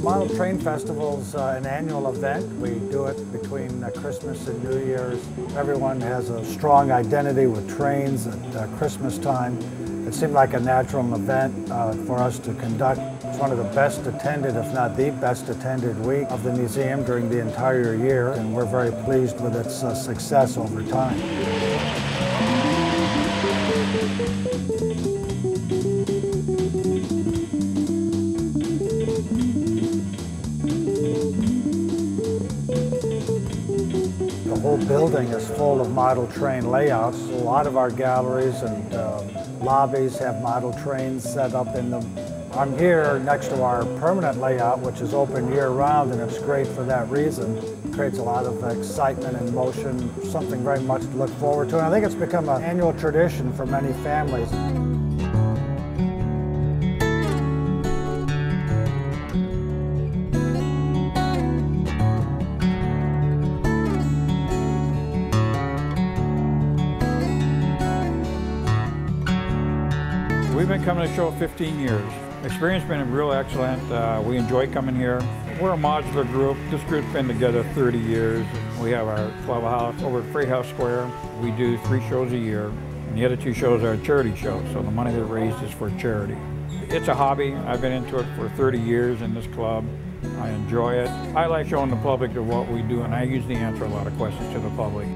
Model Train Festival is an annual event. We do it between Christmas and New Year's. Everyone has a strong identity with trains at Christmas time. It seemed like a natural event for us to conduct. It's one of the best attended, if not the best attended week of the museum during the entire year, and we're very pleased with its success over time. The whole building is full of model train layouts. A lot of our galleries and lobbies have model trains set up in them. I'm here next to our permanent layout, which is open year-round, and it's great for that reason. It creates a lot of excitement and motion, something very much to look forward to. And I think it's become an annual tradition for many families. We've been coming to the show 15 years. Experience been real excellent. We enjoy coming here. We're a modular group. This group's been together 30 years. We have our clubhouse over at Freight House Square. We do 3 shows a year, and the other 2 shows are charity shows, so the money that's raised is for charity. It's a hobby. I've been into it for 30 years in this club. I enjoy it. I like showing the public what we do, and I usually answer a lot of questions to the public.